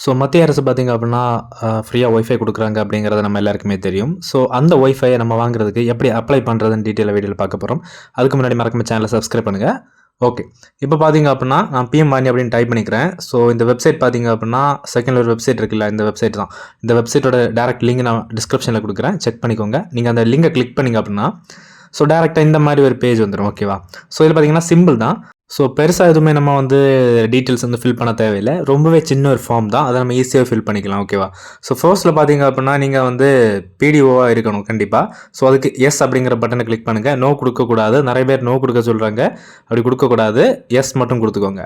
So மத்திய அரசு பார்த்திங்க அப்படின்னா ஃப்ரீயாக ஒய்ஃபை கொடுக்குறாங்க அப்படிங்கிறது நம்ம எல்லாருக்குமே தெரியும். ஸோ அந்த ஒய்ஃபையை நம்ம வாங்குறதுக்கு எப்படி அப்ளை பண்ணுறதுன்னு டீட்டெயிலாக வீடியோவில் பார்க்க போகிறோம். அதுக்கு முன்னாடி மறக்காம சேனலை சப்ஸ்கிரைப் பண்ணுங்கள். ஓகே, இப்போ பார்த்தீங்க அப்படின்னா நான் பிஎம் வாணி அப்படின்னு டைப் பண்ணிக்கிறேன். ஸோ இந்த வெப்சைட் பார்த்தீங்க அப்படின்னா செகண்ட் ஒரு வெப்சைட் இருக்குல்ல, இந்த வெப்சைட் தான். இந்த வெப்சைட்டோட டேரக்ட் லிங்க் நான் டிஸ்கிரிப்ஷனில் கொடுக்குறேன், செக் பண்ணிக்கோங்க. நீங்கள் அந்த லிங்கை கிளிக் பண்ணிங்க அப்படின்னா ஸோ டேரெக்டாக இந்த மாதிரி ஒரு பேஜ் வந்துடும். ஓகேவா? ஸோ இதில் பார்த்தீங்கன்னா சிம்பிள் தான். ஸோ பெருசாக எதுவுமே நம்ம வந்து டீட்டெயில்ஸ் வந்து ஃபில் பண்ண தேவையில்லை. ரொம்பவே சின்ன ஒரு ஃபார்ம் தான், அதை நம்ம ஈஸியாக ஃபில் பண்ணிக்கலாம். ஓகேவா? ஸோ ஃபர்ஸ்ட்டில் பார்த்தீங்க அப்படின்னா நீங்கள் வந்து பிடிஓவாக இருக்கணும் கண்டிப்பாக. ஸோ அதுக்கு எஸ் அப்படிங்கிற பட்டனை கிளிக் பண்ணுங்கள். நோ கொடுக்கக்கூடாது, நிறைய பேர் நோ கொடுக்க சொல்கிறாங்க, அப்படி கொடுக்கக்கூடாது, எஸ் மட்டும் கொடுத்துக்கோங்க.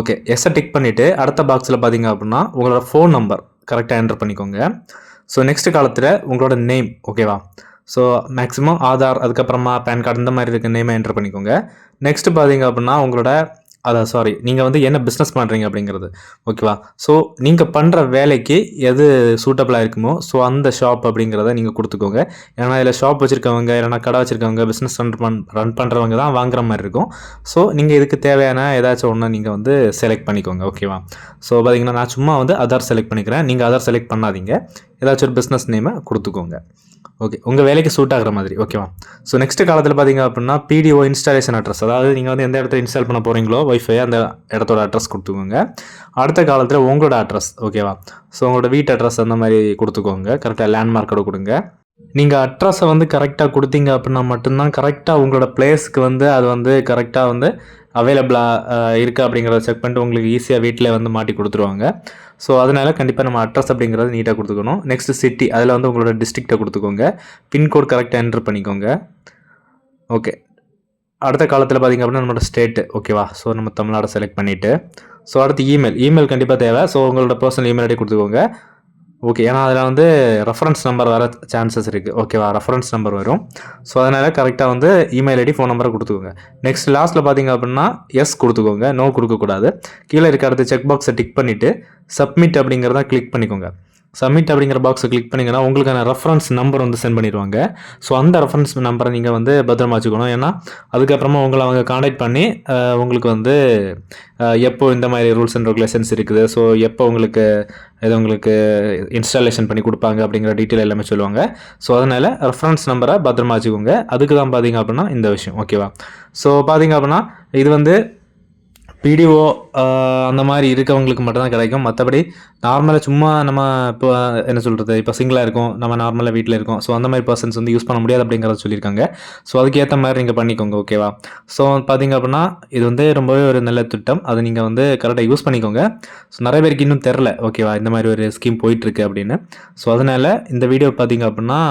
ஓகே, எஸ்ஸை டிக் பண்ணிவிட்டு அடுத்த பாக்ஸில் பார்த்தீங்க அப்படின்னா உங்களோட ஃபோன் நம்பர் கரெக்டாக என்டர் பண்ணிக்கோங்க. ஸோ நெக்ஸ்ட் காலத்தில் உங்களோட நேம். ஓகேவா? ஸோ மேக்ஸிமம் ஆதார், அதுக்கப்புறமா பேன் கார்டு, இந்த மாதிரி இருக்க நேமை என்டர் பண்ணிக்கோங்க. நெக்ஸ்ட்டு பார்த்தீங்க அப்படின்னா உங்களோட நீங்கள் வந்து என்ன பிஸ்னஸ் பண்ணுறீங்க அப்படிங்கிறது. ஓகேவா? ஸோ நீங்கள் பண்ணுற வேலைக்கு எது சூட்டபிளாக இருக்குமோ ஸோ அந்த ஷாப் அப்படிங்கிறத நீங்கள் கொடுத்துக்கோங்க. ஏன்னா இதில் ஷாப் வச்சுருக்கவங்க, இல்லைனா கடை வச்சுருக்கவங்க, பிஸ்னஸ் ரன் பண்ணுறவங்க தான் வாங்குற மாதிரி இருக்கும். ஸோ நீங்கள் இதுக்கு தேவையான ஏதாச்சும் ஒன்று நீங்கள் வந்து செலக்ட் பண்ணிக்கோங்க. ஓகேவா? ஸோ பார்த்தீங்கன்னா நான் சும்மா வந்து ஆதார் செலக்ட் பண்ணிக்கிறேன். நீங்கள் ஆதார் செலக்ட் பண்ணாதீங்க, ஏதாச்சும் ஒரு பிஸ்னஸ் நேமை கொடுத்துக்கோங்க. ஓகே, உங்கள் வேலைக்கு சூட் ஆகிற மாதிரி. ஓகேவா? ஸோ நெக்ஸ்ட் காலத்தில் பார்த்தீங்க அப்படின்னா பிடிஓ இன்ஸ்டாலேஷன் அட்ரஸ், அதாவது நீங்கள் வந்து எந்த இடத்துல இன்ஸ்டால் பண்ண போகிறீங்களோ ஒய்ஃபை, அந்த இடத்தோட அட்ரஸ் கொடுத்துக்கோங்க. அடுத்த காலத்தில் உங்களோட அட்ரஸ். ஓகேவா? ஸோ உங்களோட வீட்டு அட்ரஸ் அந்த மாதிரி கொடுத்துக்கோங்க. கரெக்டாக லேண்ட்மார்க்கோட கொடுங்க. நீங்கள் அட்ரஸை வந்து கரெக்டாக கொடுத்தீங்க அப்படின்னா மட்டும்தான் கரெக்டாக உங்களோட பிளேஸ்க்கு வந்து அது வந்து கரெக்டாக வந்து அவைலபிளாக இருக்குது அப்படிங்கிறத செக் பண்ணிட்டு உங்களுக்கு ஈஸியாக வீட்டில் வந்து மாட்டி கொடுத்துருவாங்க. ஸோ அதனால் கண்டிப்பாக நம்ம அட்ரஸ் அப்படிங்கிறது நீட்டாக கொடுத்துக்கணும். நெக்ஸ்ட் சிட்டி, அதில் வந்து உங்களோட டிஸ்ட்ரிக்டை கொடுத்துக்கோங்க. பின்கோட் கரெக்டாக என்டர் பண்ணிக்கோங்க. ஓகே, அடுத்த காலத்தில் பார்த்திங்க அப்படின்னா நம்மளோட ஸ்டேட்டு. ஓகேவா? ஸோ நம்ம தமிழ்நாடு செலக்ட் பண்ணிவிட்டு ஸோ அடுத்து இமெயில் கண்டிப்பாக தேவை. ஸோ உங்களோட பர்சனல் இமெயில் ஐடி கொடுத்துக்கோங்க. ஓகே, ஏன்னா அதில் வந்து ரெஃபரன்ஸ் நம்பர் வர சான்சஸ் இருக்குது. ஓகேவா? ரெஃபரன்ஸ் நம்பர் வரும். ஸோ அதனால் கரெக்டாக வந்து இமெயில் ஐடி, ஃபோன் நம்பரை கொடுத்துக்கோங்க. நெக்ஸ்ட் லாஸ்ட்டில் பார்த்தீங்க அப்படின்னா எஸ் கொடுத்துக்கோங்க, நோ கொடுக்கக்கூடாது. கீழே இருக்க அடுத்த செக் பாக்ஸை டிக் பண்ணிவிட்டு சப்மிட் அப்படிங்கிறத கிளிக் பண்ணிக்கோங்க. சப்மிட் அப்படிங்கிற பாக்ஸை கிளிக் பண்ணிங்கன்னா உங்களுக்கான ரெஃபரன்ஸ் நம்பர் வந்து சென்ட் பண்ணிடுவாங்க. ஸோ அந்த ரெஃபரன்ஸ் நம்பரை நீங்கள் வந்து பத்திரமா வச்சுக்கணும். ஏன்னா அதுக்கப்புறமா உங்களை அவங்க காண்டாக்ட் பண்ணி உங்களுக்கு வந்து எப்போ இந்த மாதிரி ரூல்ஸ் அண்ட் ரெகுலேஷன்ஸ் இருக்குது, ஸோ எப்போ உங்களுக்கு இன்ஸ்டாலேஷன் பண்ணி கொடுப்பாங்க அப்படிங்கிற டீட்டெயில் எல்லாமே சொல்லுவாங்க. ஸோ அதனால் ரெஃபரன்ஸ் நம்பரை பத்திரமா வச்சுக்கோங்க. அதுக்கு தான் பார்த்தீங்க அப்படின்னா இந்த விஷயம். ஓகேவா? ஸோ பார்த்தீங்க அப்படின்னா இது வந்து பிடிஓ அந்த மாதிரி இருக்கவங்களுக்கு மட்டும்தான் கிடைக்கும். மற்றபடி நார்மலாக சும்மா நம்ம இப்போ என்ன சொல்கிறது, இப்போ சிங்கிளாக இருக்கும், நம்ம நார்மலாக வீட்டில் இருக்கோம், ஸோ அந்த மாதிரி பர்சன்ஸ் வந்து யூஸ் பண்ண முடியாது அப்படிங்கிறத சொல்லியிருக்காங்க. ஸோ அதுக்கேற்ற மாதிரி நீங்கள் பண்ணிக்கோங்க. ஓகேவா? ஸோ பார்த்தீங்க அப்படின்னா இது வந்து ரொம்பவே ஒரு நல்ல திட்டம், அதை நீங்கள் வந்து கரெக்டாக யூஸ் பண்ணிக்கோங்க. ஸோ நிறைய பேருக்கு இன்னும் தெரில. ஓகேவா? இந்த மாதிரி ஒரு ஸ்கீம் போயிட்டுருக்கு அப்படின்னு. ஸோ அதனால் இந்த வீடியோ பார்த்தீங்க அப்படின்னா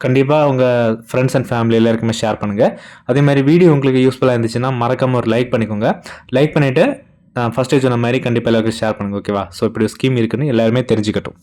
கண்டிப்பாக உங்கள் ஃப்ரெண்ட்ஸ் அண்ட் ஃபேமிலி எல்லாருக்குமே ஷேர் பண்ணுங்கள். அதே மாதிரி வீடியோ உங்களுக்கு யூஸ்ஃபுல்லாக இருந்துச்சுன்னா மறக்காமல் ஒரு லைக் பண்ணிக்கோங்க. லைக் பண்ணிவிட்டு ஃபஸ்ட்டு சொன்ன மாதிரி கண்டிப்பாக எல்லாருக்கும் ஷேர் பண்ணுங்கள். ஓகேவா? ஸோ இப்படி ஒரு ஸ்கீம் இருக்குன்னு எல்லாருமே தெரிஞ்சுக்கட்டும்.